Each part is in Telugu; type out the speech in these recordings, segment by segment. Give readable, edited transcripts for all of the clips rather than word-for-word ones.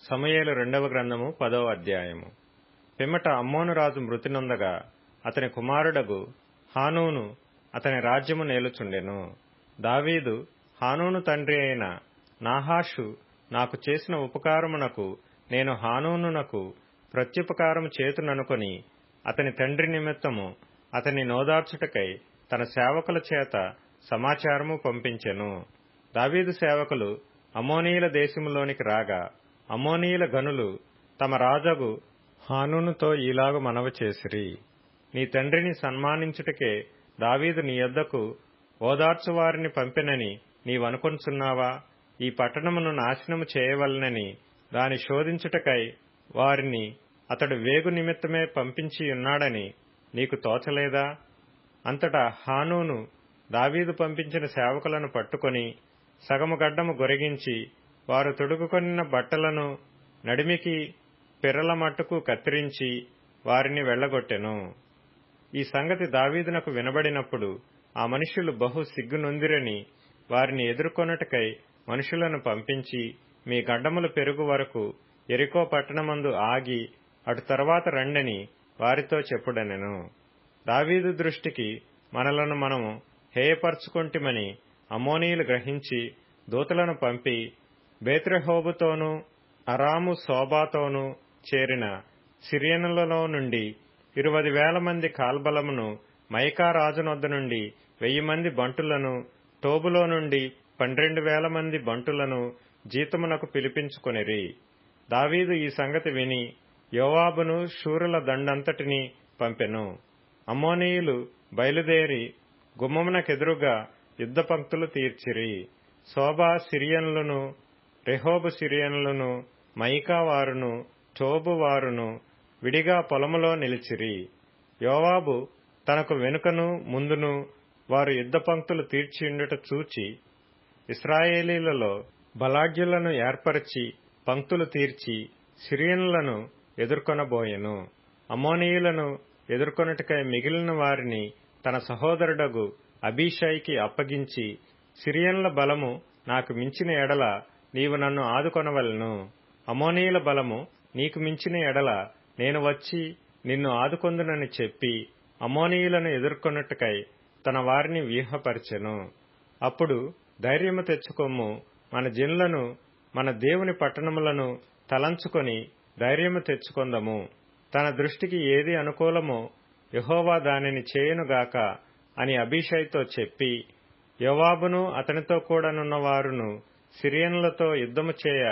సమూయేలు రెండవ గ్రంథము 10వ అధ్యాయము. పిమ్మట అమ్మోను రాజు మృతి నొందగా అతని కుమారుడగు హానూను అతని రాజ్యము నేలుచుండెను. దావీదు హానూను తండ్రి అయిన నాహాషు నాకు చేసిన ఉపకారమునకు నేను హానూనునకు ప్రత్యుపకారము చేతుననుకొని అతని తండ్రి నిమిత్తము అతని నోదార్చుటకై తన సేవకుల చేత సమాచారము పంపించెను. దావీదు సేవకులు అమ్మోనీయుల దేశములోనికి రాగా అమ్మోనీయుల గనులు తమ రాజగు హానూనుతో ఈలాగు మనవి చేసిరి: నీ తండ్రిని సన్మానించుటకే దావీదు నీ యొద్దకు ఓదార్చువారిని పంపెనని నీవనుకొనుచున్నావా? ఈ పట్టణమును నాశనము చేయవలెనని దాని శోధించుటకై వారిని అతడు వేగు నిమిత్తమే పంపించియున్నాడని నీకు తోచలేదా? అంతటా హానూను దావీదు పంపించిన సేవకులను పట్టుకొని సగము గడ్డము గొరిగించి వారు తొడుగుకొనిన బట్టలను నడిమికి పిర్రల మట్టుకు కత్తిరించి వారిని వెళ్లగొట్టెను. ఈ సంగతి దావీదునకు వినబడినప్పుడు ఆ మనుష్యులు బహు సిగ్గునొందిరని వారిని ఎదుర్కొనుటకై మనుషులను పంపించి, మీ గడ్డములు పెరుగు వరకు యెరికో పట్టణమందు ఆగి అటు తరువాత రండని వారితో చెప్పుడనెను. దావీదు దృష్టికి మనలను మనము హేయపరచుకొంటిమని అమ్మోనీయులు గ్రహించి దూతలను పంపి బేత్రెహోబుతోనూ అరాము సోబాతోనూ చేరిన సిరియనులలో నుండి 20,000 మంది కాల్బలమును, మయకా రాజునొద్ద నుండి 1,000 మంది బంటులను, టోబులో నుండి 12,000 మంది బంటులను జీతమునకు పిలిపించుకొనిరి. దావీదు ఈ సంగతి విని యోవాబును శూరుల దండంతటినీ పంపెను. అమ్మోనీయులు బయలుదేరి గుమ్మమునకెదురుగా యుద్ధ పంక్తులు తీర్చిరి. సోబా సిరియనులను, రెహోబు సిరియనులను, మయకా వారును, టోబు వారును విడిగా పొలములో నిలిచిరి. యోవాబు తనకు వెనుకను ముందును వారు యుద్ధ పంక్తులు తీర్చియుండుట చూచి ఇశ్రాయేలీలలో బలాఢ్యులను ఏర్పరచి పంక్తులు తీర్చి సిరియనులను ఎదుర్కొనబోయెను. అమ్మోనీయులను ఎదుర్కొనుటకై మిగిలిన వారిని తన సహోదరుడగు అబీషైకి అప్పగించి, సిరియనుల బలము నాకు మించిన ఎడల నీవు నన్ను ఆదుకొనవలెను. అమ్మోనీయుల బలము నీకు మించిన ఎడల నేను వచ్చి నిన్ను ఆదుకొందునని చెప్పి అమ్మోనీయులను ఎదుర్కొనుటకై తన వారిని వ్యూహపరిచెను. అప్పుడు ధైర్యము తెచ్చుకొమ్ము, మన జనులను మన దేవుని పట్టణములను తలంచుకొని ధైర్యము తెచ్చుకొందము. తన దృష్టికి ఏది అనుకూలమో యెహోవా దానిని చేయునుగాక అని అబీషైతో చెప్పి, యోవాబును అతనితో కూడానున్నవారును సిరియనులతో యుద్ధము చేయ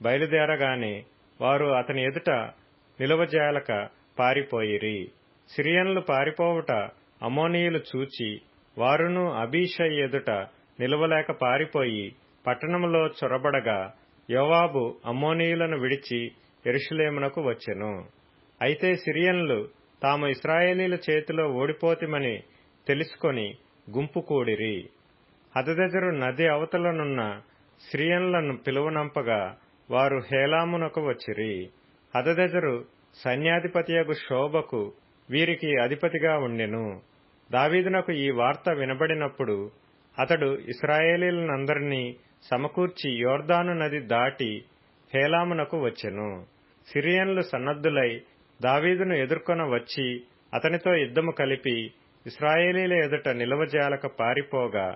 బయలుదేరగానే వారు అతని ఎదుట నిలువజాలక పారిపోయిరి. సిరియనులు పారిపోవుట అమ్మోనీయులు చూచి వారును అబీషై ఎదుట నిలువలేక పారిపోయి పట్టణములో చొరబడగా యోవాబు అమ్మోనీయులను విడిచి యెరూషలేమునకు వచ్చెను. అయితే సిరియనులు తాము ఇశ్రాయేలీల చేతిలో ఓడిపోతిమని తెలుసుకొని గుంపు కూడిరి. హదదెజరు నది అవతలనున్న సిరియనులను పిలువనంపగా వారు హేలామునకు వచ్చిరి. హదదెజరు సైన్యాధిపతియగు షోబకు వీరికి అధిపతిగా ఉండెను. దావీదునకు ఈ వార్త వినబడినప్పుడు అతడు ఇశ్రాయేలీలందరినీ సమకూర్చి యోర్దాను నది దాటి హేలామునకు వచ్చెను. సిరియనులు సన్నద్ధులై దావీదును ఎదుర్కొన వచ్చి అతనితో యుద్ధము కలిపి ఇశ్రాయేలీల ఎదుట నిలువజాలక పారిపోగా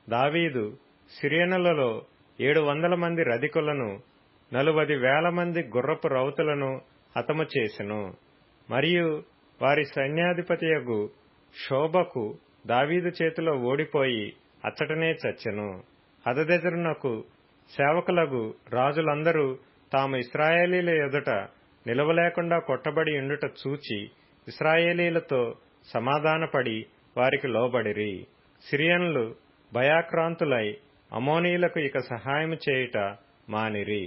దావీదు సిరియనులలో 700 మంది రధికులను 40,000 మంది గుర్రపు రౌతులను హతము చేసెను. మరియు వారి సైన్యాధిపతియగు షోబకు దావీదు చేతిలో ఓడిపోయి అచ్చటనే చచ్చెను. హదదెజరునకు సేవకులగు రాజులందరూ తాము ఇశ్రాయేలీల ఎదుట నిలవలేకుండా కొట్టబడి ఉండుట చూచి ఇశ్రాయేలీలతో సమాధానపడి వారికి లోబడిరి. సిరియనులు భయాక్రాంతులై అమ్మోనీయులకు ఇక సహాయము చేయుట మానిరి.